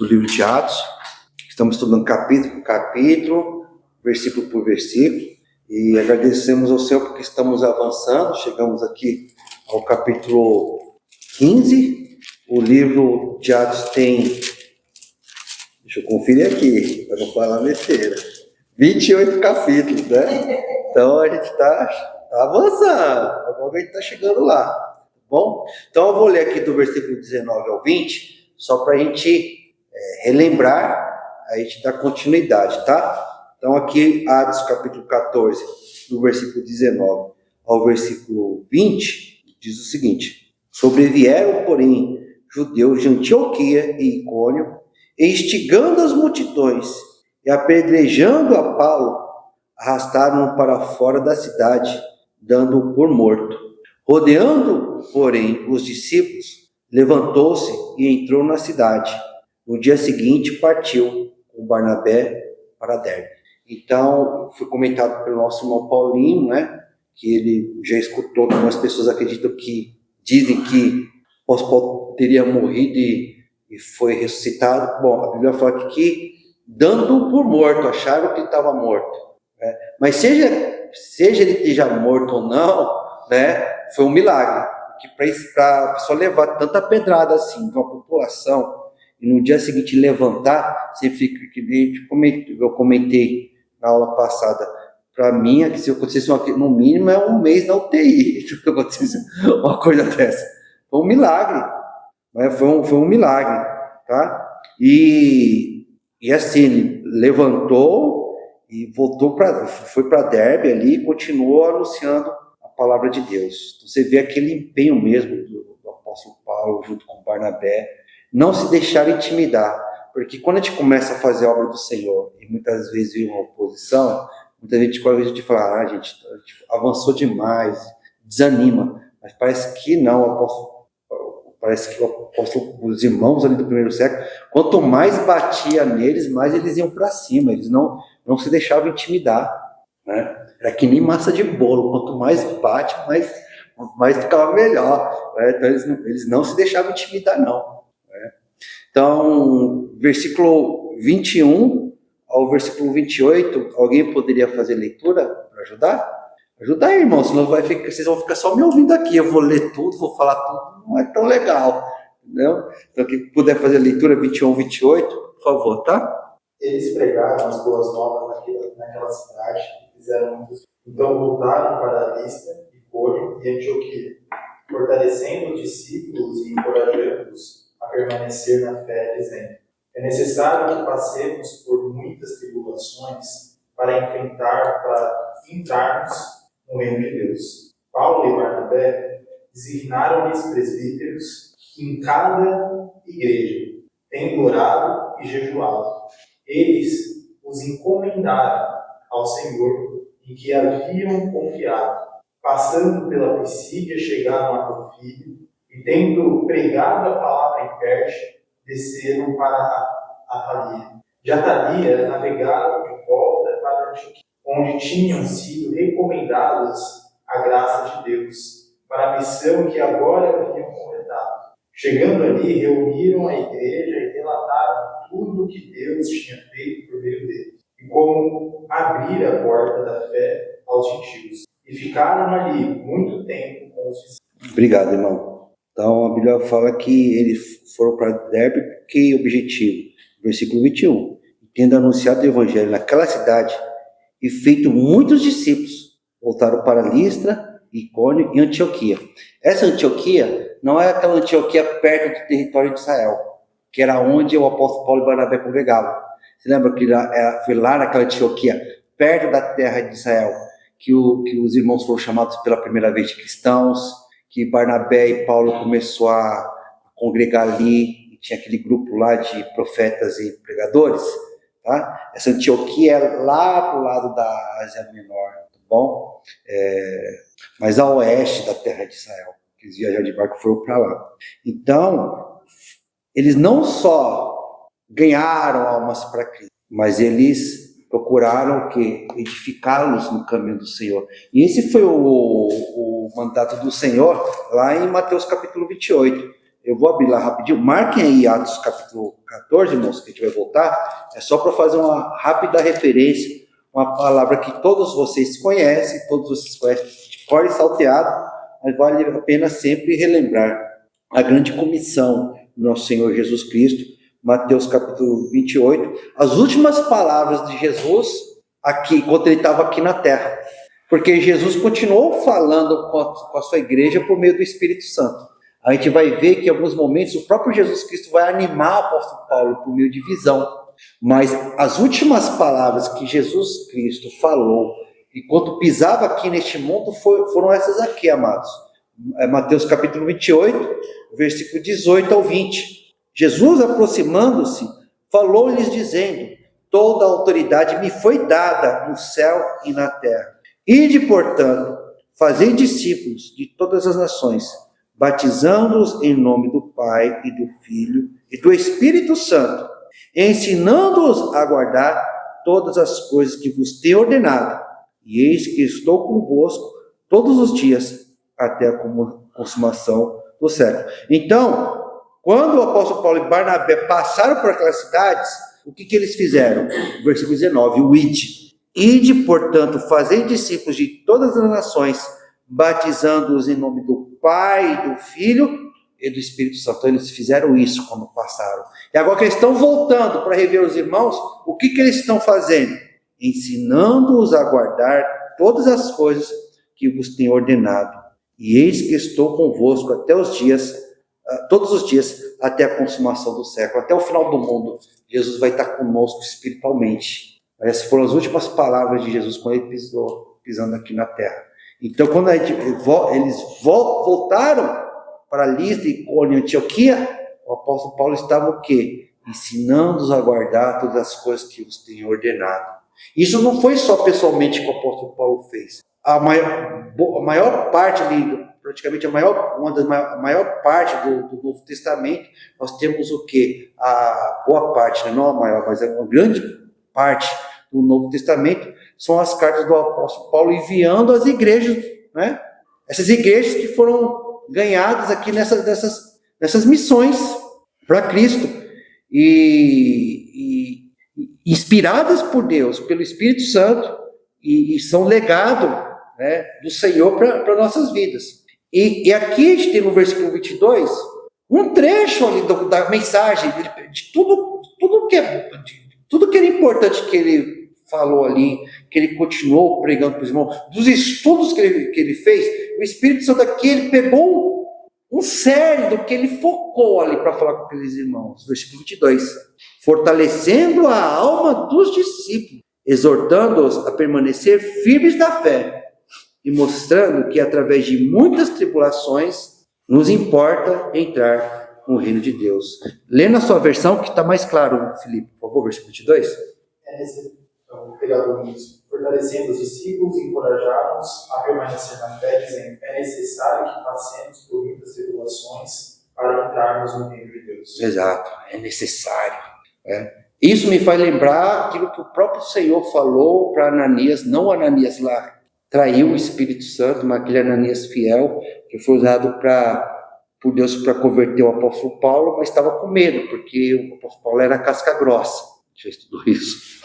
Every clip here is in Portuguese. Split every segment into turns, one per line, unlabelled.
livro de Atos. Estamos estudando capítulo por capítulo, versículo por versículo, e agradecemos ao Senhor porque estamos avançando. Chegamos aqui ao capítulo 15. O livro de Atos tem, deixa eu conferir aqui, para não falar besteira, 28 capítulos, né? Então a gente está avançando, agora a gente está chegando lá, tá bom? Então eu vou ler aqui do versículo 19 ao 20, só para a gente relembrar, a gente dar continuidade, tá? Então aqui, Atos capítulo 14, do versículo 19 ao versículo 20, diz o seguinte: sobrevieram, porém, judeus de Antioquia e Icônio, e instigando as multidões e apedrejando a Paulo, arrastaram-no para fora da cidade, dando-o por morto. Rodeando, porém, os discípulos, levantou-se e entrou na cidade. No dia seguinte partiu com Barnabé para Derbe. Então, foi comentado pelo nosso irmão Paulinho, né, que ele já escutou que algumas pessoas acreditam dizem que o apóstolo Paulo teria morrido e foi ressuscitado. Bom, a Bíblia fala que dando-o por morto, acharam que ele estava morto, né? Mas seja ele esteja morto ou não, né, foi um milagre, porque para a pessoa levar tanta pedrada assim, com a população, e no dia seguinte levantar, você fica, que eu comentei na aula passada, para mim, é que se acontecesse no mínimo é um mês na UTI, se acontecesse uma coisa dessa. Foi um milagre, né? Foi um milagre, tá? E assim, ele levantou e foi para Derbe ali e continuou anunciando a palavra de Deus. Então, você vê aquele empenho mesmo do apóstolo Paulo junto com Barnabé, não se deixar intimidar, porque quando a gente começa a fazer a obra do Senhor, e muitas vezes vem uma oposição, muita gente corre o risco de falar, a gente avançou demais, desanima, mas parece que não, parece que os irmãos ali do primeiro século, quanto mais batia neles, mais eles iam para cima, eles não se deixavam intimidar, né? Era que nem massa de bolo, quanto mais bate, mais ficava melhor, né? Então eles não se deixavam intimidar, não. Então, versículo 21 ao versículo 28, alguém poderia fazer leitura para ajudar? Ajudar, irmão, senão vocês vão ficar só me ouvindo aqui. Eu vou ler tudo, vou falar tudo, não é tão legal, entendeu? Então, quem puder fazer leitura 21, 28, por favor, tá?
Eles pregaram as boas novas naquela cidade e fizeram muitos. Então voltaram para Listra, Icônio e Antioquia, fortalecendo os discípulos e encorajando-os a permanecer na fé, dizendo: é necessário que passemos por muitas tribulações para entrarmos no reino de Deus. Paulo e Barnabé designaram-lhes presbíteros em cada igreja, tendo orado e jejuado. Eles os encomendaram ao Senhor em que haviam confiado. Passando pela Pisídia, chegaram a Pamfília, e tendo pregado a palavra em Perge, desceram para Atalia. De Atalia navegaram de volta para Antioquia, onde tinham sido recomendadas a graça de Deus, para a missão que agora haviam completado. Chegando ali, reuniram a igreja e relataram tudo o que Deus tinha feito por meio deles, e como abrir a porta da fé aos gentios. E ficaram ali muito tempo com os discípulos.
Obrigado, irmão. Então, a Bíblia fala que eles foram para Derbe, que objetivo? Versículo 21. Tendo anunciado o evangelho naquela cidade e feito muitos discípulos, voltaram para Listra, Icônio e Antioquia. Essa Antioquia não é aquela Antioquia perto do território de Israel, que era onde o apóstolo Paulo e Barnabé congregavam. Você lembra que foi lá naquela Antioquia, perto da terra de Israel, que os irmãos foram chamados pela primeira vez de cristãos, que Barnabé e Paulo começou a congregar ali, e tinha aquele grupo lá de profetas e pregadores, tá? Essa Antioquia é lá para o lado da Ásia Menor, tá bom? Mas a oeste da terra de Israel, que eles viajaram de barco foram para lá. Então, eles não só ganharam almas para Cristo, mas eles procuraram edificá-los no caminho do Senhor. E esse foi o mandato do Senhor lá em Mateus capítulo 28. eu vou abrir lá rapidinho, marquem aí Atos capítulo 14, irmãos, que a gente vai voltar, é só para fazer uma rápida referência, uma palavra que todos vocês conhecem, todos vocês conhecem de cor e salteado, mas vale a pena sempre relembrar a grande comissão do nosso Senhor Jesus Cristo, Mateus capítulo 28, as últimas palavras de Jesus aqui, enquanto ele estava aqui na terra, porque Jesus continuou falando com a sua igreja por meio do Espírito Santo. A gente vai ver que em alguns momentos o próprio Jesus Cristo vai animar o apóstolo Paulo por meio de visão, mas as últimas palavras que Jesus Cristo falou enquanto pisava aqui neste mundo foram essas aqui, amados. Mateus capítulo 28, versículo 18 ao 20. Jesus, aproximando-se, falou-lhes dizendo: toda a autoridade me foi dada no céu e na terra. Ide, portanto, fazei discípulos de todas as nações, batizando-os em nome do Pai e do Filho e do Espírito Santo, ensinando-os a guardar todas as coisas que vos tenho ordenado. E eis que estou convosco todos os dias, até a consumação do século. Então, quando o apóstolo Paulo e Barnabé passaram por aquelas cidades, o que eles fizeram? Versículo 19, o ide. Ide, portanto, fazei discípulos de todas as nações, batizando-os em nome do Pai, do Filho e do Espírito Santo. Então, eles fizeram isso quando passaram. E agora que eles estão voltando para rever os irmãos, o que eles estão fazendo? Ensinando-os a guardar todas as coisas que vos tenho ordenado. E eis que estou convosco até os dias, todos os dias, até a consumação do século, até o final do mundo. Jesus vai estar conosco espiritualmente. Essas foram as últimas palavras de Jesus quando ele pisando aqui na terra. Então, quando eles voltaram para Listra, Icônio e Antioquia, o apóstolo Paulo estava o quê? Ensinando-os a guardar todas as coisas que vos tenho ordenado. Isso não foi só pessoalmente que o apóstolo Paulo fez. A maior parte ali, praticamente a maior parte do Novo Testamento, nós temos o quê? A boa parte, né? Não a maior, mas a grande parte do Novo Testamento são as cartas do apóstolo Paulo enviando às igrejas, né? Essas igrejas que foram ganhadas aqui nessas missões para Cristo e inspiradas por Deus, pelo Espírito Santo, e são legado, né, do Senhor para nossas vidas. E aqui a gente tem no versículo 22 um trecho ali da mensagem de tudo que era importante que ele falou ali, que ele continuou pregando para os irmãos, dos estudos que ele fez. O Espírito Santo aqui, ele pegou um sério do que ele focou ali para falar com aqueles irmãos. Versículo 22. Fortalecendo a alma dos discípulos, exortando-os a permanecer firmes na fé e mostrando que através de muitas tribulações nos importa entrar no reino de Deus. Lê na sua versão que está mais claro, Felipe, por favor, versículo 22.
Então, pegar o início. Fortalecendo os discípulos e encorajá-los a permanecer na fé, dizendo: é necessário que passemos por muitas tribulações para entrarmos no reino de Deus.
Exato, é necessário. Isso me faz lembrar aquilo que o próprio Senhor falou para Ananias, não Ananias lá traiu o Espírito Santo, mas aquele Ananias fiel, que foi usado por Deus para converter o apóstolo Paulo, mas estava com medo, porque o apóstolo Paulo era casca grossa. Já estudou isso?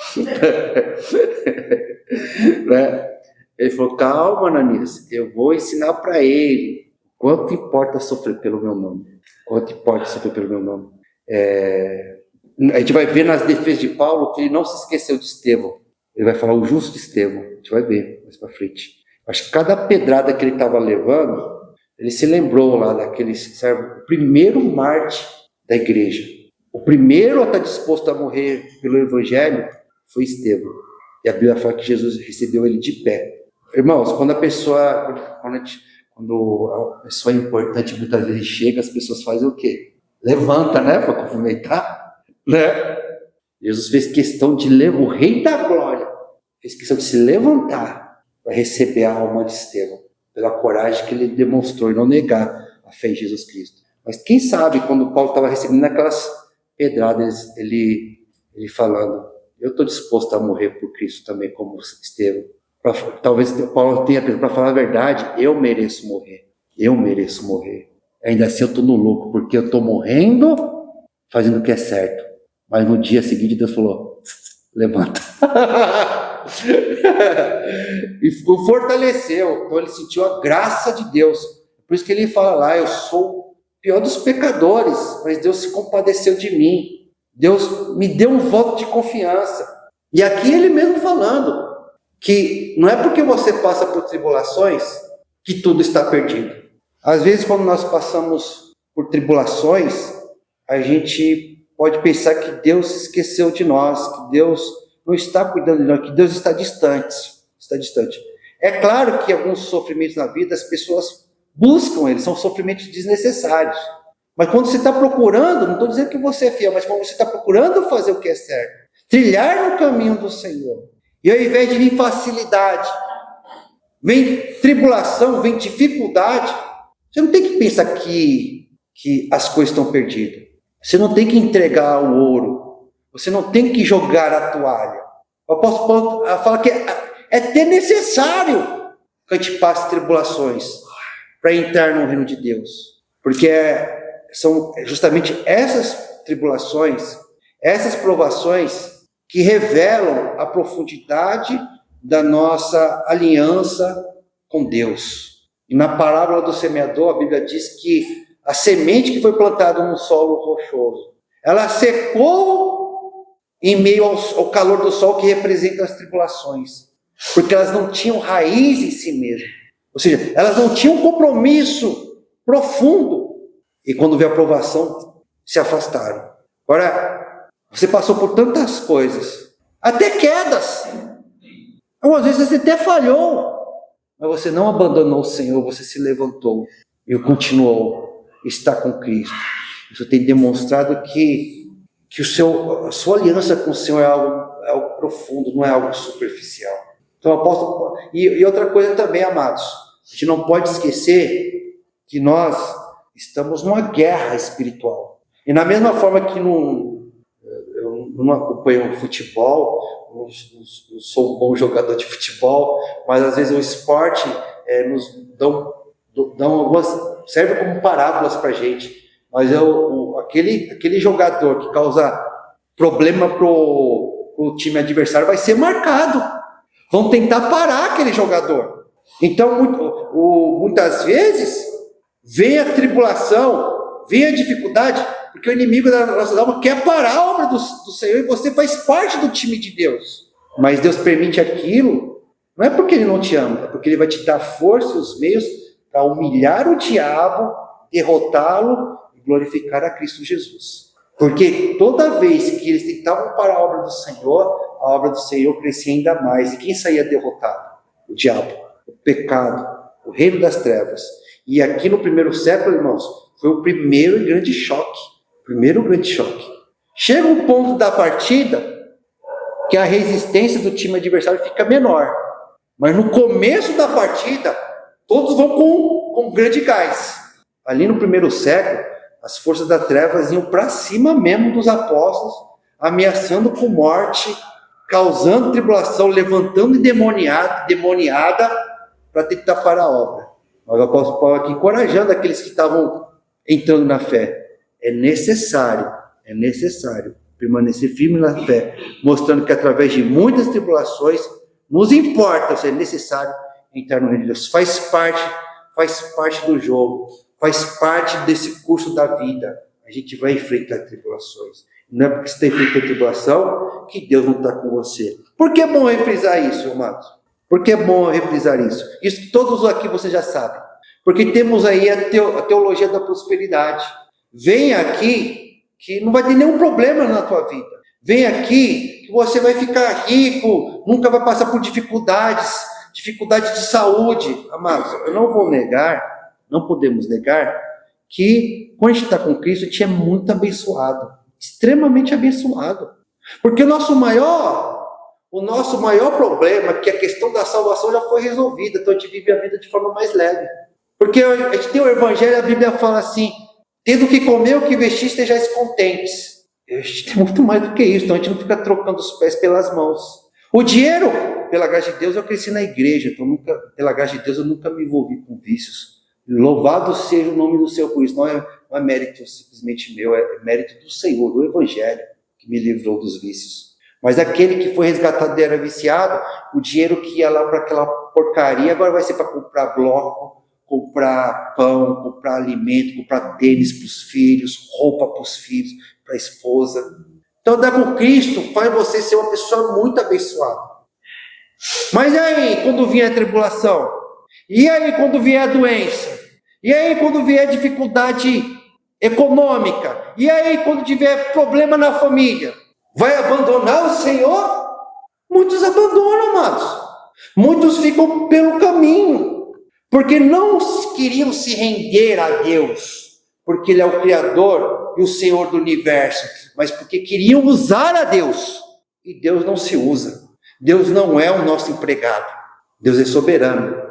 Né? Ele falou: calma, Ananias, eu vou ensinar para ele quanto importa sofrer pelo meu nome. Quanto importa sofrer pelo meu nome. A gente vai ver nas defesas de Paulo que ele não se esqueceu de Estevão. Ele vai falar o justo Estevão. A gente vai ver mais para frente. Acho que cada pedrada que ele estava levando, ele se lembrou lá daquele servo, o primeiro mártir da igreja. O primeiro a estar disposto a morrer pelo evangelho foi Estevão. E a Bíblia fala que Jesus recebeu ele de pé. Irmãos, quando a pessoa importante muitas vezes chega, as pessoas fazem o quê? Levanta, né? Para cumprimentar. Né? Jesus fez questão de levar, o rei da glória fez questão de se levantar para receber a alma de Estevão, pela coragem que ele demonstrou e não negar a fé em Jesus Cristo. Mas quem sabe quando Paulo estava recebendo aquelas pedradas, ele falando: eu estou disposto a morrer por Cristo também, como Estevão. Talvez Paulo tenha, para falar a verdade, eu mereço morrer. Ainda assim eu estou no lucro, porque eu estou morrendo, fazendo o que é certo. Mas no dia seguinte Deus falou, levanta. E o fortaleceu. Então ele sentiu a graça de Deus. Por isso que ele fala lá, eu sou o pior dos pecadores, mas Deus se compadeceu de mim. Deus me deu um voto de confiança. E aqui ele mesmo falando que não é porque você passa por tribulações que tudo está perdido. Às vezes, quando nós passamos por tribulações, a gente pode pensar que Deus se esqueceu de nós, que Deus não está cuidando de nós, que Deus está distante. É claro que alguns sofrimentos na vida, as pessoas buscam eles, são sofrimentos desnecessários. Mas quando você está procurando, não estou dizendo que você é fiel, mas quando você está procurando fazer o que é certo, trilhar no caminho do Senhor, e ao invés de vir facilidade, vem tribulação, vem dificuldade, você não tem que pensar que as coisas estão perdidas. Você não tem que entregar o ouro. Você não tem que jogar a toalha. O apóstolo Paulo fala que é até necessário que a gente passe tribulações para entrar no reino de Deus. Porque são justamente essas tribulações, essas provações que revelam a profundidade da nossa aliança com Deus. E na parábola do semeador, a Bíblia diz que a semente que foi plantada num solo rochoso, ela secou em meio ao calor do sol que representa as tribulações, porque elas não tinham raiz em si mesmas. Ou seja, elas não tinham um compromisso profundo. E quando veio a provação, se afastaram. Agora, você passou por tantas coisas, até quedas. Algumas vezes você até falhou. Mas você não abandonou o Senhor, você se levantou e continuou a estar com Cristo. Isso tem demonstrado que a sua aliança com o Senhor é algo profundo, não é algo superficial. Então, apóstolo, e outra coisa também, amados, a gente não pode esquecer que nós estamos numa guerra espiritual. E na mesma forma que eu não acompanho o futebol, não sou um bom jogador de futebol, mas às vezes o esporte nos dão algumas, serve como parábolas para a gente. Mas aquele jogador que causa problema pro time adversário vai ser marcado. Vão tentar parar aquele jogador. Então, muitas vezes, vem a tribulação, vem a dificuldade, porque o inimigo da nossa alma quer parar a obra do Senhor e você faz parte do time de Deus. Mas Deus permite aquilo, não é porque Ele não te ama, é porque Ele vai te dar força e os meios para humilhar o diabo, derrotá-lo e glorificar a Cristo Jesus. Porque toda vez que eles tentavam parar a obra do Senhor crescia ainda mais. E quem saía derrotado? O diabo, o pecado, o reino das trevas. E aqui no primeiro século, irmãos, foi o primeiro grande choque. Chega um ponto da partida que a resistência do time adversário fica menor. Mas no começo da partida, todos vão com grande gás. Ali no primeiro século, as forças das trevas iam para cima mesmo dos apóstolos, ameaçando com morte, causando tribulação, levantando demoniada para tentar parar a obra. Mas o apóstolo Paulo aqui encorajando aqueles que estavam entrando na fé. É necessário permanecer firme na fé, mostrando que através de muitas tribulações, nos importa, ou seja, é necessário entrar no reino de Deus. Faz parte do jogo, faz parte desse curso da vida. A gente vai enfrentar tribulações. Não é porque você está enfrentando tribulação que Deus não está com você. Por que é bom reprisar isso, amados? Por que é bom reprisar isso? Isso que todos aqui vocês já sabem. Porque temos aí a teologia da prosperidade. Vem aqui que não vai ter nenhum problema na tua vida. Vem aqui que você vai ficar rico, nunca vai passar por dificuldade de saúde. Amados, eu não vou negar, não podemos negar, que quando a gente está com Cristo, a gente é muito abençoado. Extremamente abençoado. Porque o nosso maior problema, que a questão da salvação já foi resolvida, então a gente vive a vida de forma mais leve. Porque a gente tem o Evangelho, a Bíblia fala assim, tendo o que comer, o que vestir, estejais contentes. A gente tem muito mais do que isso, então a gente não fica trocando os pés pelas mãos. O dinheiro, pela graça de Deus, eu cresci na igreja, então pela graça de Deus eu nunca me envolvi com vícios. Louvado seja o nome do Senhor por isso. Não é mérito simplesmente meu, é mérito do Senhor, do Evangelho, que me livrou dos vícios. Mas aquele que foi resgatado era viciado, o dinheiro que ia lá para aquela porcaria, agora vai ser para comprar bloco, comprar pão, comprar alimento, comprar tênis para os filhos, roupa para os filhos, para a esposa. Então, andar com Cristo faz você ser uma pessoa muito abençoada. Mas e aí, quando vier a tribulação? E aí, quando vier a doença? E aí, quando vier a dificuldade econômica? E aí, quando tiver problema na família? Vai abandonar o Senhor? Muitos abandonam, amados. Muitos ficam pelo caminho, porque não queriam se render a Deus, porque Ele é o Criador e o Senhor do universo, mas porque queriam usar a Deus. E Deus não se usa. Deus não é o nosso empregado. Deus é soberano.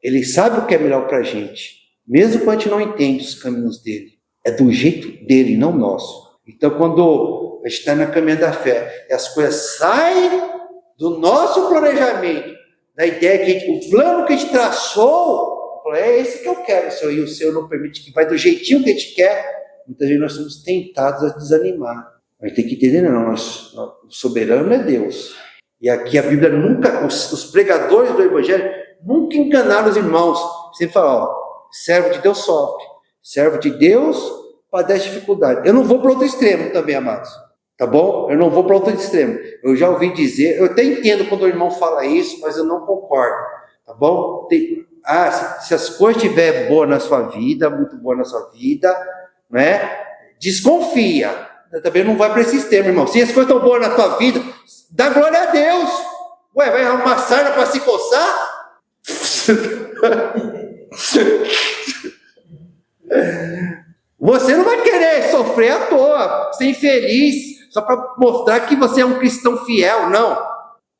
Ele sabe o que é melhor para a gente, mesmo quando a gente não entende os caminhos dele. É do jeito dele, não nosso. Então, quando a gente está na caminhada da fé e as coisas saem do nosso planejamento, da ideia que o plano que a gente traçou, é esse que eu quero, Senhor, e o Senhor não permite que vai do jeitinho que a gente quer, muitas vezes nós somos tentados a desanimar. A gente tem que entender, não, o soberano é Deus. E aqui a Bíblia nunca, os pregadores do Evangelho nunca enganaram os irmãos. Sempre falam, servo de Deus sofre, servo de Deus padece dificuldade. Eu não vou para outro extremo também, amados. Tá bom? Eu não vou para outro extremo. Eu já ouvi dizer, eu até entendo quando o irmão fala isso, mas eu não concordo. Tá bom? Se as coisas estiverem boas na sua vida, muito boa na sua vida, né? Desconfia. Também não vai para esse extremo, irmão. Se as coisas estão boas na tua vida, dá glória a Deus. Ué, vai arrumar sarna para se coçar? Você não vai querer sofrer à toa, ser infeliz, só para mostrar que você é um cristão fiel, não.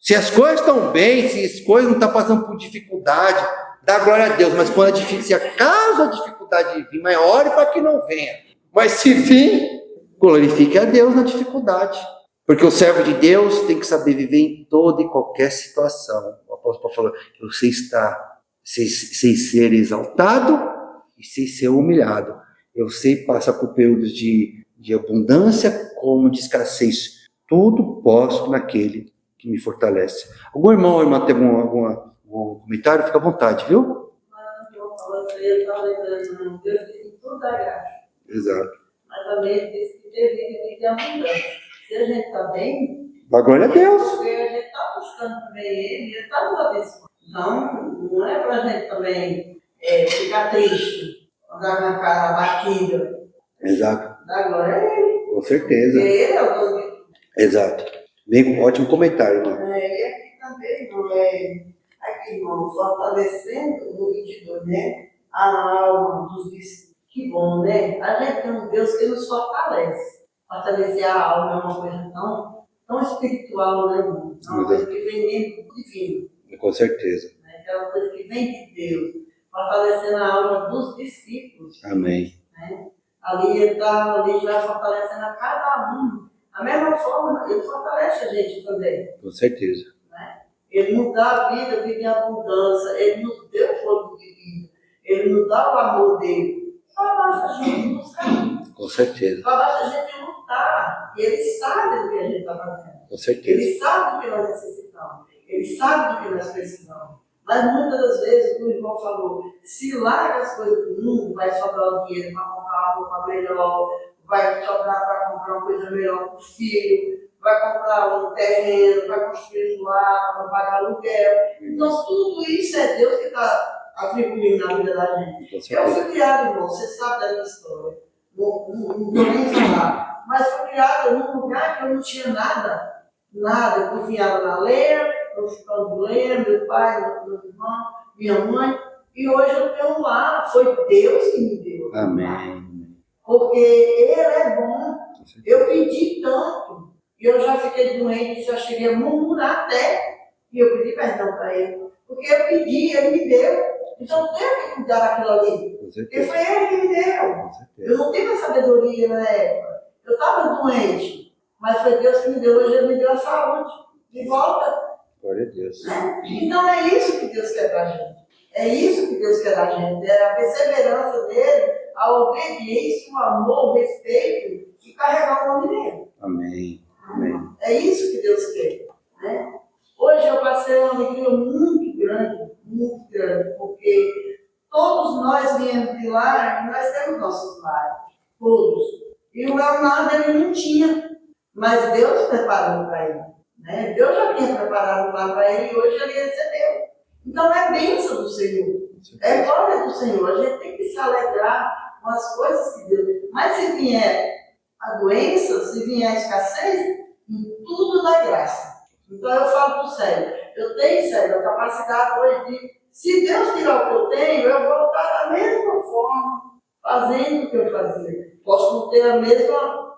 Se as coisas estão bem, se as coisas não estão passando por dificuldade, dá glória a Deus. Mas quando se acaso a dificuldade vir, mas ore para que não venha. Mas se vir, glorifique a Deus na dificuldade. Porque o servo de Deus tem que saber viver em toda e qualquer situação. O apóstolo Paulo falou, você está sem ser exaltado e sem ser humilhado. Eu sei passar por períodos de abundância como de escassez. Tudo posso naquele que me fortalece. Algum irmão ou irmã tem algum comentário? Fica à vontade, viu?
Eu estava lembrando, Deus disse tudo da graça.
Exato.
Mas também ele disse que teve de abundância. Se a gente está bem,
dá glória a Deus.
Porque a gente está buscando também Ele está nos abençoando. Então, não é para a gente também ficar triste, andar na cara abatida.
Exato.
Dá glória a Ele.
Com certeza.
Porque Ele é o dono de tudo.
Exato. Bem, ótimo comentário, irmão.
E aqui também, aqui, irmão, fortalecendo no 22, né? A alma dos discípulos. Que bom, né? A gente tem um Deus que nos fortalece. Fortalecer a alma é uma coisa tão espiritual, né, irmão? É uma coisa que vem dentro do divino.
Com certeza.
É uma coisa que vem de Deus. Fortalecendo a alma dos discípulos.
Amém.
Né? Ali ele vai fortalecendo a cada um. Da mesma forma, ele fortalece a gente também.
Com certeza.
Né? Ele nos dá a vida em abundância. Ele nos deu o fogo de vida. Ele nos dá o amor dele. Só basta a gente buscar.
Com certeza.
Só basta a gente lutar. E ele sabe do que a gente está fazendo.
Com certeza.
Ele sabe do que nós necessitamos. Ele sabe do que nós precisamos. Mas muitas das vezes, como o irmão falou, se larga as coisas do mundo, vai sobrar o dinheiro para comprar uma roupa melhor, vai sobrar para comprar uma coisa melhor para o filho, vai comprar um terreno, vai construir um lar, vai pagar aluguel. Então, tudo isso é Deus que está atribuindo na vida da gente. Eu fui criado, irmão, você sabe da minha história. Não vou nem falar. Mas fui criado num lugar que eu não tinha nada. Nada. Eu confiava na lenha, eu ficava de lenha, meu pai, meu irmão, minha mãe. E hoje eu tenho um lar. Foi Deus que me deu.
Amém.
Porque Ele é bom. Eu pedi tanto. E eu já fiquei doente, já cheguei a murmurar até. E eu pedi perdão para Ele. Porque eu pedi, Ele me deu. Então eu tenho que cuidar daquilo ali. Porque foi Ele que me deu. Eu não tive a sabedoria na época. Eu estava doente. Mas foi Deus que me deu. Hoje Ele me deu a saúde. De volta.
Glória a Deus.
Né? Então é isso que Deus quer pra gente. É isso que Deus quer da gente, é a perseverança dele, a obediência, o amor, o respeito e carregar o nome dele.
Amém. Amém.
É isso que Deus quer, né? Hoje eu passei uma alegria muito grande, porque todos nós viemos de lá e nós temos nossos lares, todos. E o Leonardo ele não tinha, mas Deus preparou para ele, né? Deus já tinha preparado lá para ele e hoje ele recebeu. Então é bênção do Senhor, é glória do Senhor. A gente tem que se alegrar com as coisas que Deus... Mas se vier a doença, se vier a escassez, em tudo dá graça. Então eu falo para o Sérgio, eu tenho, Sérgio, a capacidade hoje de, se Deus tirar o que eu tenho, eu vou estar da mesma forma, fazendo o que eu fazia. Posso não ter a mesma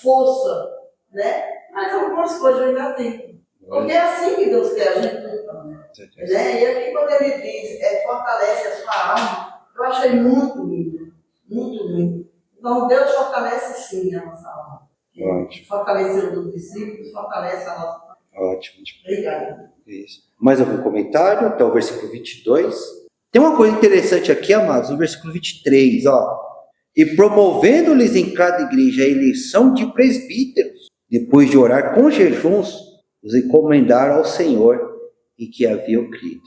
força, né? Mas algumas coisas eu ainda tenho. Porque é assim que Deus quer a gente lutar, né? E aqui quando ele diz, fortalece a sua alma, eu achei muito lindo, muito lindo. Então Deus fortalece sim a nossa alma.
Ótimo.
Fortaleceu os discípulos, fortalece a nossa alma.
Ótimo.
Obrigada.
Isso. Mais algum comentário? Até o versículo 22. Tem uma coisa interessante aqui, amados, no versículo 23, ó. E promovendo-lhes em cada igreja a eleição de presbíteros, depois de orar com jejuns, os encomendaram ao Senhor e que haviam crido.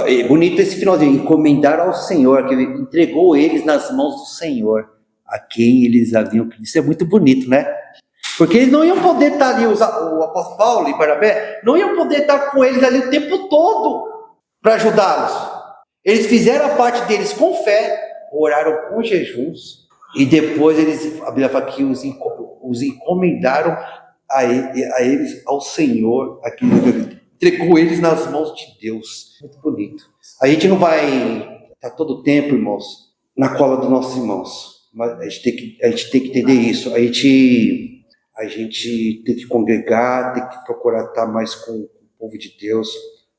É bonito esse finalzinho, encomendaram ao Senhor, que ele entregou eles nas mãos do Senhor, a quem eles haviam crido. Isso é muito bonito, né? Porque eles não iam poder estar ali, o apóstolo Paulo e Barnabé, não iam poder estar com eles ali o tempo todo para ajudá-los. Eles fizeram a parte deles com fé, oraram com jejuns, e depois a Bíblia fala que os encomendaram a eles, ao Senhor, entregou eles nas mãos de Deus. Muito bonito. A gente não vai estar todo o tempo, irmãos, na cola dos nossos irmãos, mas a gente tem que entender isso. A gente tem que congregar, tem que procurar estar mais com o povo de Deus,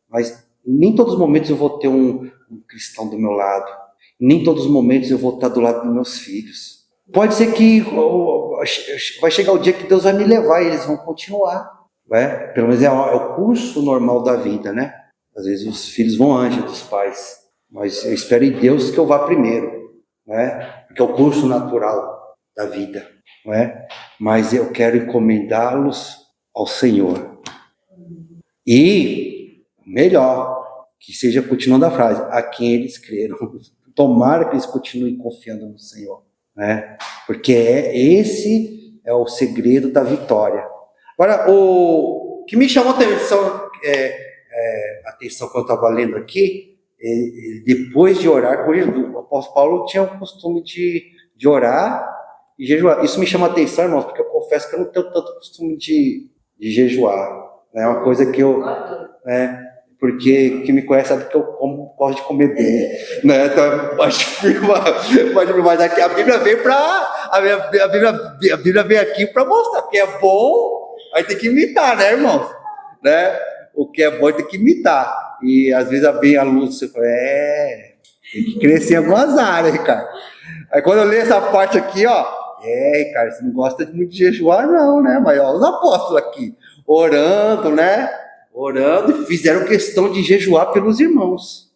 mas nem todos os momentos eu vou ter um cristão do meu lado, nem todos os momentos eu vou estar do lado dos meus filhos. Pode ser que vai chegar o dia que Deus vai me levar e eles vão continuar, né? Pelo menos é o curso normal da vida, né? Às vezes os filhos vão antes dos pais, mas eu espero em Deus que eu vá primeiro, né? Porque é o curso natural da vida, não é? Mas eu quero encomendá-los ao Senhor. E, melhor, que seja, continuando a frase, a quem eles creram. Tomara que eles continuem confiando no Senhor, né? Porque esse é o segredo da vitória. Agora, o que me chamou a atenção quando eu estava lendo aqui, depois de orar com Jesus, o apóstolo Paulo tinha o costume de orar e jejuar. Isso me chama a atenção, irmãos, porque eu confesso que eu não tenho tanto costume de jejuar. É uma coisa que eu... porque quem me conhece sabe que eu gosto de comer bem, né? Então, mas aqui a Bíblia veio a Bíblia veio aqui para mostrar que é bom, aí tem que imitar, né, irmãos? Né? O que é bom tem que imitar. E às vezes vem a luz, você fala, tem que crescer em algumas áreas, Ricardo. Aí quando eu leio essa parte aqui, ó, Ricardo, você não gosta muito de jejuar, não, né? Mas ó, os apóstolos aqui, orando, né? Orando, e fizeram questão de jejuar pelos irmãos,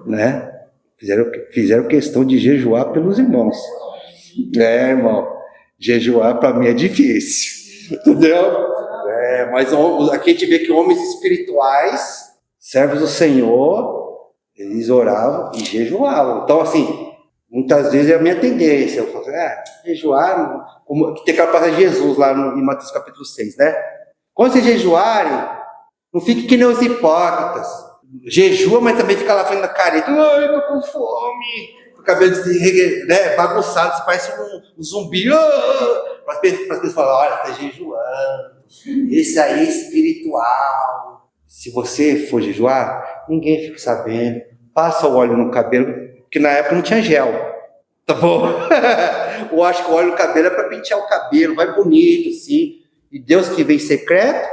né? Fizeram questão de jejuar pelos irmãos. Irmão, jejuar para mim é difícil, entendeu? Mas aqui a gente vê que homens espirituais, servos do Senhor, eles oravam e jejuavam. Então, assim, muitas vezes é a minha tendência. Eu falo, jejuar, como tem aquela passagem de Jesus lá em Mateus capítulo 6, né? Quando vocês jejuarem, não fique que nem os hipócritas. Jejua, mas também fica lá fazendo a careta. Eu tô com fome. Com o cabelo bagunçado, você parece um zumbi. Para as pessoas falarem, olha, tá jejuando. Esse aí é espiritual. Se você for jejuar, ninguém fica sabendo. Passa o óleo no cabelo, porque na época não tinha gel. Tá bom? Eu acho que o óleo no cabelo é para pentear o cabelo, vai bonito, assim. E Deus que vem secreto,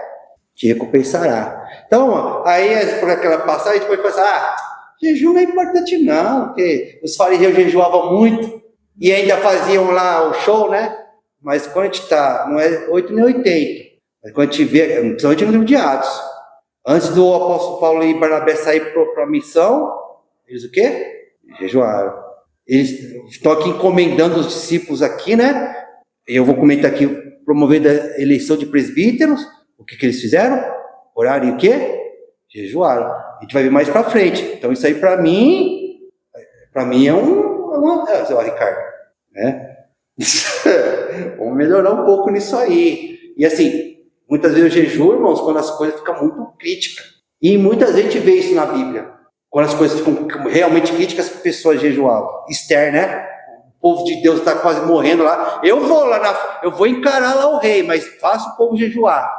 te recompensará. Então, aí por aquela passagem, a gente pode pensar, jejum não é importante não, porque os fariseus jejuavam muito e ainda faziam lá o show, né? Mas quando a gente está, não é 8 nem 80, mas quando a gente vê, principalmente no livro de Atos, Antes do apóstolo Paulo e Barnabé sair para a missão, eles o quê? Jejuaram. Eles estão aqui encomendando os discípulos aqui, né? Eu vou comentar aqui, promovendo a eleição de presbíteros. O que eles fizeram? Oraram e o quê? Jejuaram. A gente vai ver mais para frente. Então isso aí para mim é ó, Ricardo, né? Vamos melhorar um pouco nisso aí. E assim, muitas vezes eu jejuo, irmãos, quando as coisas ficam muito críticas. E muitas vezes a gente vê isso na Bíblia. Quando as coisas ficam realmente críticas, as pessoas jejuavam. Esther, né? O povo de Deus está quase morrendo lá. Eu vou encarar lá o rei, mas faço o povo jejuar.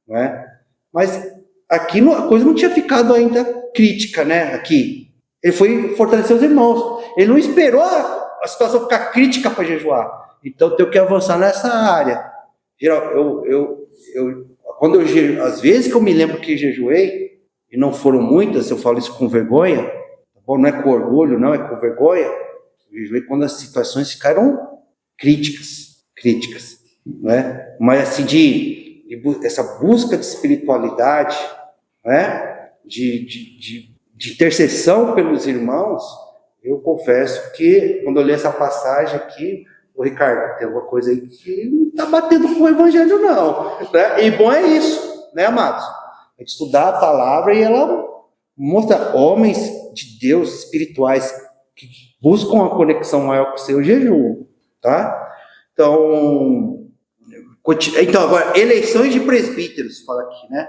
Né? Mas aqui a coisa não tinha ficado ainda crítica, né? Aqui. Ele foi fortalecer os irmãos. Ele não esperou a situação ficar crítica para jejuar. Então tem que avançar nessa área. Quando eu às vezes que eu me lembro que jejuei, e não foram muitas, eu falo isso com vergonha, tá bom? Não é com orgulho, não, é com vergonha. Eu jejuei quando as situações ficaram críticas, né? Mas assim, essa busca de espiritualidade, né? De intercessão pelos irmãos, eu confesso que quando eu li essa passagem aqui, ô Ricardo, tem alguma coisa aí que não está batendo com o evangelho não, né? E bom é isso, né, amados? A gente estudar a palavra e ela mostra homens de Deus espirituais que buscam uma conexão maior com o seu jejum, tá? Então agora, eleições de presbíteros, fala aqui, né?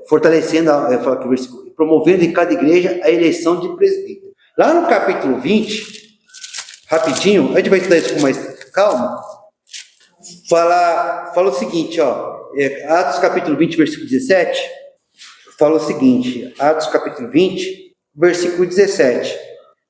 Fortalecendo, fala aqui o versículo, promovendo em cada igreja a eleição de presbíteros. Lá no capítulo 20, rapidinho, a gente vai estudar isso com mais calma, fala o seguinte, ó, Atos capítulo 20, versículo 17, fala o seguinte, Atos capítulo 20, versículo 17,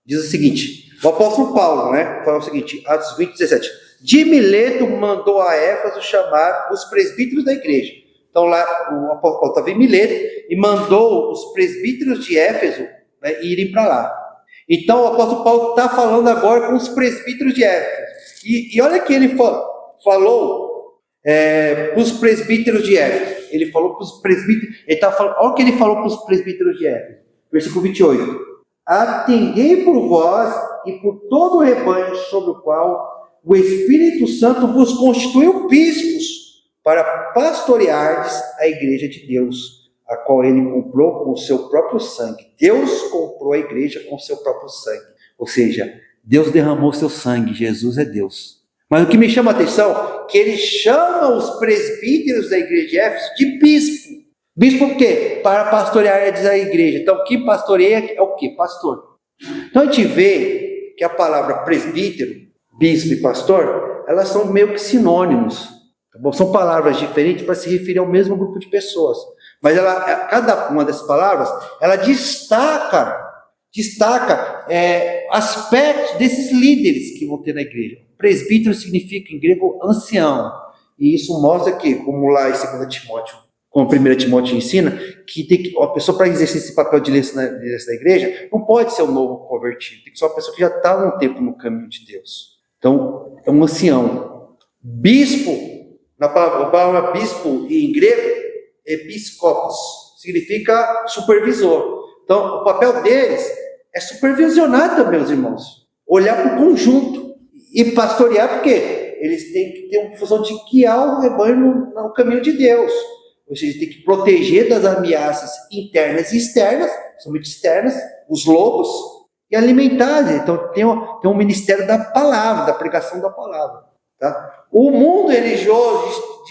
diz o seguinte, o apóstolo Paulo, né, fala o seguinte, Atos 20, 17, de Mileto mandou a Éfeso chamar os presbíteros da igreja. Então lá, o apóstolo Paulo estava em Mileto e mandou os presbíteros de Éfeso, né, irem para lá. Então o apóstolo Paulo está falando agora com os presbíteros de Éfeso. E olha que ele falou para os presbíteros de Éfeso. Ele falou para os presbíteros. Ele tá falando, olha o que ele falou para os presbíteros de Éfeso. Versículo 28. Atendei por vós e por todo o rebanho sobre o qual o Espírito Santo vos constituiu bispos para pastoreardes a igreja de Deus, a qual ele comprou com o seu próprio sangue. Deus comprou a igreja com o seu próprio sangue. Ou seja, Deus derramou seu sangue, Jesus é Deus. Mas o que me chama a atenção é que ele chama os presbíteros da igreja de Éfeso de bispo. Bispo por quê? Para pastorear a igreja. Então, quem pastoreia é o quê? Pastor. Então, a gente vê que a palavra presbítero, bispo e pastor, elas são meio que sinônimos. Tá bom? São palavras diferentes para se referir ao mesmo grupo de pessoas. Mas cada uma dessas palavras, ela destaca aspectos desses líderes que vão ter na igreja. Presbítero significa em grego ancião. E isso mostra que, como lá em 2 Timóteo, como 1 Timóteo ensina, que a pessoa para exercer esse papel de liderança da igreja não pode ser um novo convertido. Tem que ser uma pessoa que já está há um tempo no caminho de Deus. Então, é um ancião. Bispo, a palavra bispo em grego, episcopos, significa supervisor. Então, o papel deles é supervisionar também os irmãos, olhar para o conjunto e pastorear, porque eles têm que ter uma função de guiar o rebanho no caminho de Deus. Ou seja, eles têm que proteger das ameaças internas e externas, somente externas, os lobos, e alimentar. Então, tem um ministério da palavra, da pregação da palavra. Tá? O mundo religioso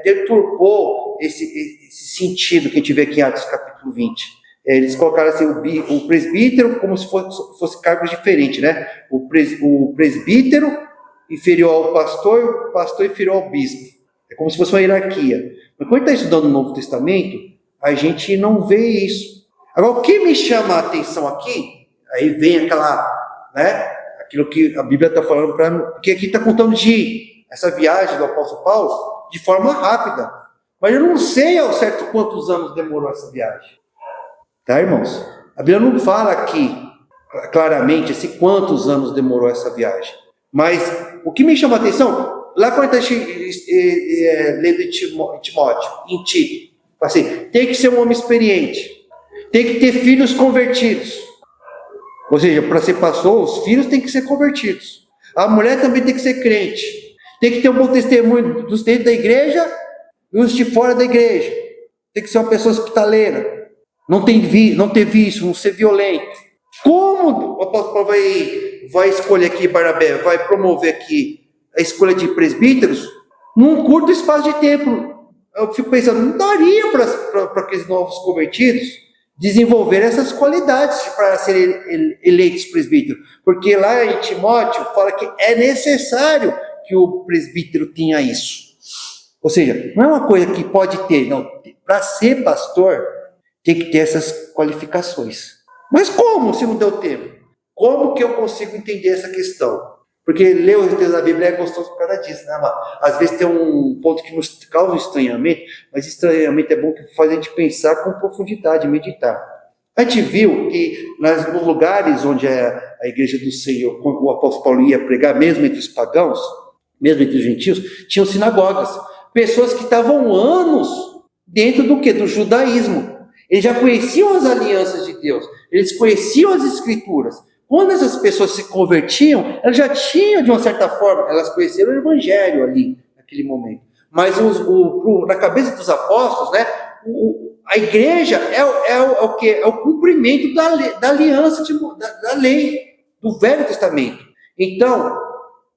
deturpou esse sentido que a gente vê aqui em Atos capítulo 20. Eles colocaram assim, o presbítero como se fosse cargos diferentes, né? O presbítero inferior ao pastor, o pastor inferior ao bispo. É como se fosse uma hierarquia. Mas quando a gente está estudando o Novo Testamento, a gente não vê isso. Agora, o que me chama a atenção aqui, aí vem aquilo que a Bíblia está falando para mim, porque aqui está contando essa viagem do apóstolo Paulo de forma rápida. Mas eu não sei ao certo quantos anos demorou essa viagem. Tá, irmãos? A Bíblia não fala aqui claramente assim, quantos anos demorou essa viagem. Mas o que me chama a atenção, lá quando a gente lendo em Timóteo, em Tito, Fala assim, tem que ser um homem experiente, tem que ter filhos convertidos. Ou seja, para ser pastor, os filhos têm que ser convertidos. A mulher também tem que ser crente. Tem que ter um bom testemunho dos dentro da igreja e os de fora da igreja. Tem que ser uma pessoa hospitaleira. Não ter vício, não ser violento. Como o apóstolo Paulo vai escolher aqui, Barnabé, vai promover aqui a escolha de presbíteros num curto espaço de tempo? Eu fico pensando, não daria para aqueles novos convertidos desenvolver essas qualidades para serem eleitos presbíteros. Porque lá em Timóteo fala que é necessário que o presbítero tenha isso. Ou seja, não é uma coisa que pode ter, não. Para ser pastor, tem que ter essas qualificações. Mas como, se não deu tempo? Como que eu consigo entender essa questão? Porque ler os textos da Bíblia é gostoso por causa disso, né, amado? Às vezes tem um ponto que nos causa estranhamento, mas estranhamento é bom que faz a gente pensar com profundidade, meditar. A gente viu que nos lugares onde a igreja do Senhor, quando o apóstolo Paulo ia pregar, mesmo entre os pagãos, mesmo entre os gentios, tinham sinagogas. Pessoas que estavam anos dentro do quê? Do judaísmo. Eles já conheciam as alianças de Deus, eles conheciam as escrituras. Quando essas pessoas se convertiam, elas já tinham, de uma certa forma, elas conheceram o evangelho ali, naquele momento. Mas na cabeça dos apóstolos, né, a igreja é o quê? É o cumprimento da aliança, da lei, do Velho Testamento. Então,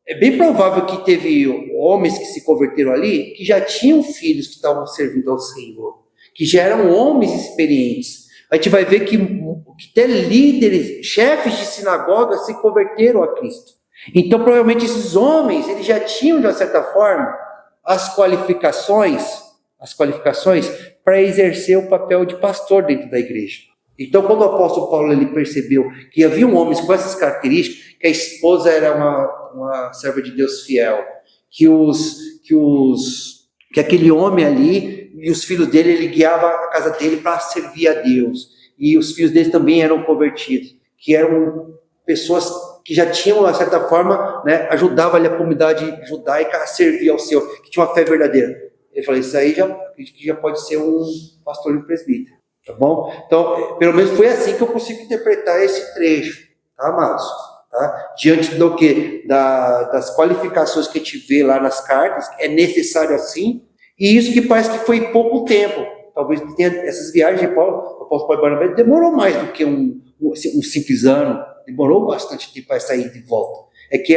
é bem provável que teve homens que se converteram ali, que já tinham filhos que estavam servindo ao Senhor, que já eram homens experientes. A gente vai ver que até líderes, chefes de sinagoga se converteram a Cristo. Então, provavelmente, esses homens, eles já tinham, de uma certa forma, as qualificações para exercer o papel de pastor dentro da igreja. Então, quando o apóstolo Paulo ele percebeu que havia homens com essas características, que a esposa era uma serva de Deus fiel, que aquele homem ali e os filhos dele, ele guiava a casa dele para servir a Deus. E os filhos dele também eram convertidos, que eram pessoas que já tinham, de certa forma, né, ajudavam ali a comunidade judaica a servir ao Senhor, que tinha uma fé verdadeira. Ele falou, isso aí já pode ser um pastor e um presbítero, tá bom? Então, pelo menos foi assim que eu consigo interpretar esse trecho, tá, amados? Tá? Diante do que? Das qualificações que a gente vê lá nas cartas, é necessário assim, e isso que parece que foi pouco tempo. Talvez tenha essas viagens de Paulo, o apóstolo Paulo Barnabé demorou mais do que um simples ano, demorou bastante tempo para sair de volta. É que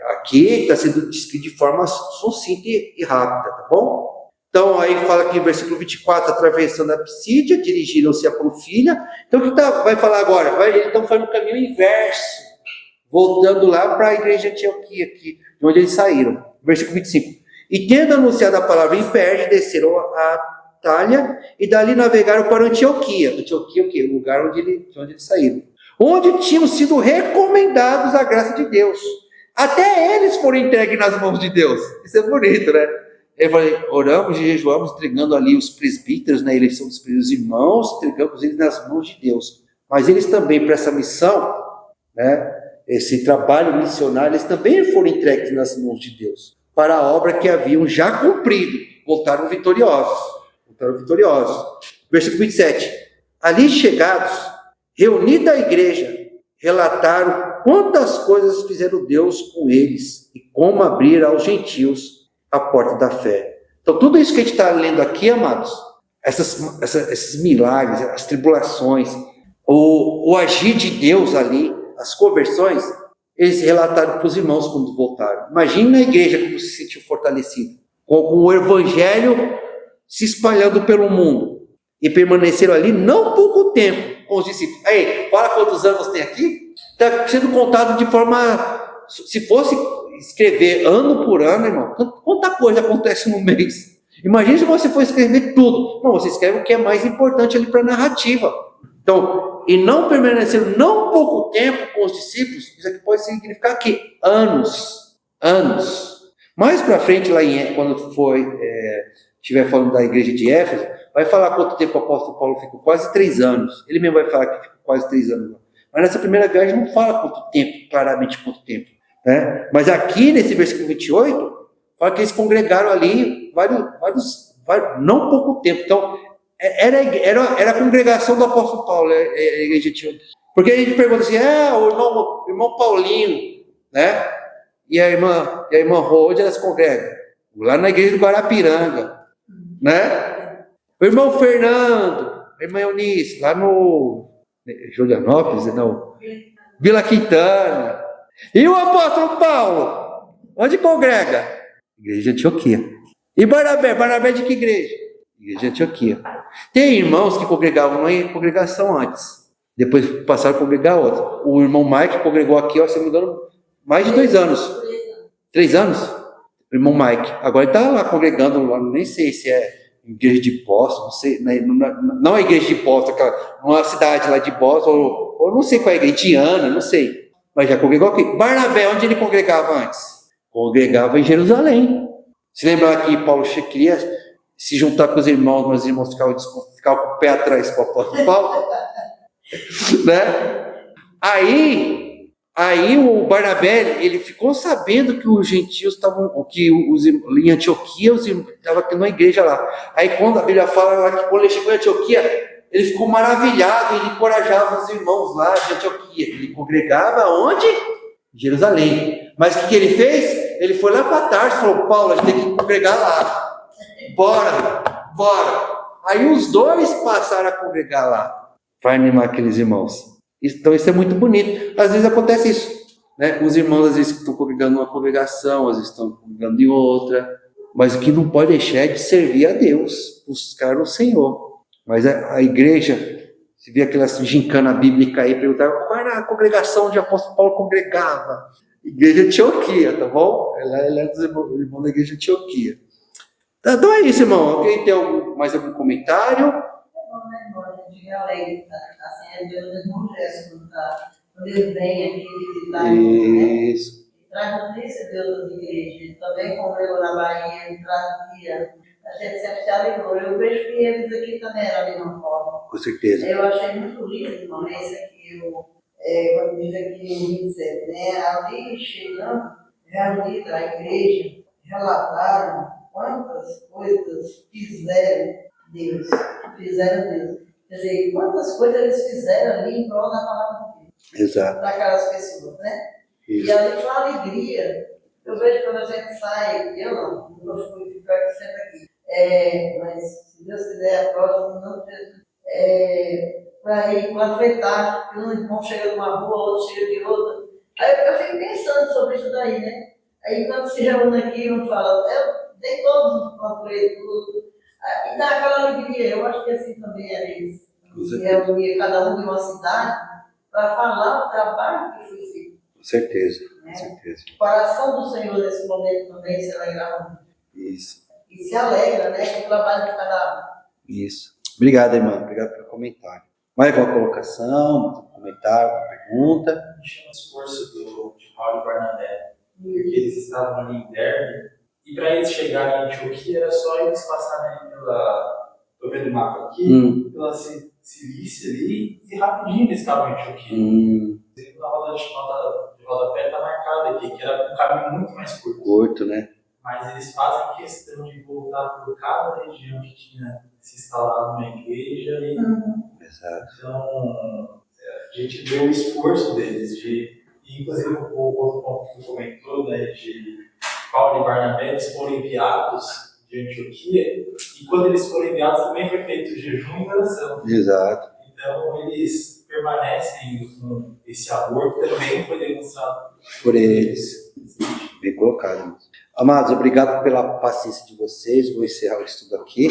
aqui está sendo descrito de forma sucinta e rápida, tá bom? Então, aí fala aqui no versículo 24, atravessando a Psídia, dirigiram-se a Panfilha. Então, o que vai falar agora? Eles estão fazendo o caminho inverso, voltando lá para a igreja de Antioquia, aqui, de onde eles saíram. Versículo 25. E tendo anunciado a palavra em Perge, desceram a Itália e dali navegaram para Antioquia. Antioquia, o quê? O lugar de onde eles saíram. Onde tinham sido recomendados a graça de Deus. Até eles foram entregues nas mãos de Deus. Isso é bonito, né? Ele falou, oramos e jejuamos, entregando ali os presbíteros, na eleição dos presbíteros irmãos, entregamos eles nas mãos de Deus. Mas eles também, para essa missão, né, esse trabalho missionário, eles também foram entregues nas mãos de Deus, para a obra que haviam já cumprido. Voltaram vitoriosos. Versículo 27. Ali chegados, reunida a igreja, relataram quantas coisas fizeram Deus com eles e como abrir aos gentios a porta da fé. Então, tudo isso que a gente está lendo aqui, amados, esses milagres, as tribulações, o agir de Deus ali, as conversões, eles relataram para os irmãos quando voltaram. Imagine na igreja como se sentiu fortalecido, com o evangelho se espalhando pelo mundo, e permaneceram ali não pouco tempo com os discípulos. Aí, fala quantos anos tem aqui? Está sendo contado de forma, se fosse escrever ano por ano, irmão, quanta coisa acontece no mês. Imagina se você for escrever tudo. Não, você escreve o que é mais importante ali para a narrativa. Então, e não permaneceram não pouco tempo com os discípulos, isso aqui pode significar que anos. Mais para frente, lá quando estiver falando da igreja de Éfeso, vai falar quanto tempo o apóstolo Paulo ficou, quase 3 anos. Ele mesmo vai falar que ficou quase 3 anos. Mas nessa primeira viagem não fala quanto tempo, claramente quanto tempo. Né? Mas aqui nesse versículo 28, fala que eles congregaram ali vários não pouco tempo. Então, era a congregação do apóstolo Paulo, a igreja de Antioquia. Porque a gente pergunta assim, o irmão Paulinho, né? E a irmã Rô, onde elas congregam? Lá na igreja do Guarapiranga, né? O irmão Fernando, a irmã Eunice, lá no Julianópolis, não, Vila Quintana. E o apóstolo Paulo, onde congrega? Igreja de Antioquia. E Barnabé de que igreja? Igreja de Antioquia. Tem irmãos que congregavam numa congregação antes, depois passaram a congregar outra. O irmão Mike congregou aqui, se não me engano, mais de 2 anos. 3 anos? O irmão Mike. Agora ele está lá congregando, lá, nem sei se é igreja de Boston, não sei, não é igreja de Boston, uma cidade lá de Boston, ou não sei qual é a igreja, Indiana, não sei. Mas já congregou aqui. Barnabé, onde ele congregava antes? Congregava em Jerusalém. Se lembra que Paulo queria se juntar com os irmãos, mas os irmãos ficavam com o pé atrás com o apóstolo Paulo, né? Aí o Barnabé, ele ficou sabendo que os gentios estavam, em Antioquia, estavam tendo uma igreja lá. Aí quando a Bíblia fala lá que quando ele chegou em Antioquia, ele ficou maravilhado, ele encorajava os irmãos lá de Antioquia. Ele congregava onde? Em Jerusalém. Mas o que ele fez? Ele foi lá para Tarso e falou, Paulo, a gente tem que congregar lá. Bora. Aí os dois passaram a congregar lá, para animar aqueles irmãos. Então isso é muito bonito. Às vezes acontece isso, né? Os irmãos às vezes estão congregando numa congregação, às vezes estão congregando em outra, mas o que não pode deixar é de servir a Deus, buscar o Senhor. Mas a igreja, se vê aquela gincana bíblica aí, perguntaram qual era a congregação onde o apóstolo Paulo congregava. Igreja de Antioquia, tá bom? Ela é dos irmãos da igreja de Antioquia. Então é isso, irmão. Alguém tem mais algum comentário?
É bom, né, irmão? A gente fica alegre, assim, é Deus mesmo gesto, quando ele vem aqui visitar, né?
Isso.
Traz notícia Deus das igrejas. Também congregou na Bahia, ele trazia. A gente sempre se alegrou. Eu vejo que eles aqui também eram da mesma forma.
Com certeza.
Eu achei muito lindo, irmão, esse aqui, quando diz aqui em 27, né? Ali chegando, reunidos a igreja, relataram quantas coisas fizeram Deus. Quer dizer, quantas coisas eles fizeram ali em prol da palavra de Deus.
Exato.
Para aquelas pessoas, né?
Isso.
E ali foi uma alegria. Eu vejo quando a gente sai, eu nunca fui ficar sempre aqui. Mas se Deus quiser, a próxima não para ir panfletar, um irmão chega de uma rua, outro chega de outra. Aí eu fico pensando sobre isso daí, né? Aí quando se reúne aqui, um fala, tem todos os panfletos, tudo. E dá aquela alegria. Eu acho que assim também era isso. Se reunia cada um de uma cidade para falar o trabalho que foi feito.
Com certeza,
Né?
com certeza.
O coração do Senhor nesse momento também se alegrava muito.
Isso,
E se alegra, né, com o trabalho de cada um.
isso. Obrigado, irmão. Obrigado pelo comentário. Mais alguma colocação, mais algum comentário, uma pergunta?
Me chama o esforço de Paulo e Barnabé, porque eles estavam ali em Derbe, e para eles chegarem em Antioquia era só eles passarem pela, estou vendo o mapa aqui, pela Cilícia ali, e rapidinho eles estavam em Antioquia. Na roda de rodapé está marcado aqui, que era um caminho muito mais curto.
Curto, né?
Mas eles fazem questão de voltar por cada região que tinha se instalado na igreja.
Exato.
Então, a gente vê o esforço deles de, inclusive o outro ponto que comentou, né, de Paulo e Barnabé, eles foram enviados de Antioquia, e quando eles foram enviados também foi feito jejum e oração.
Exato.
Então eles permanecem com esse amor que também foi demonstrado
por eles. Bem colocado. Amados, obrigado pela paciência de vocês. Vou encerrar o estudo aqui.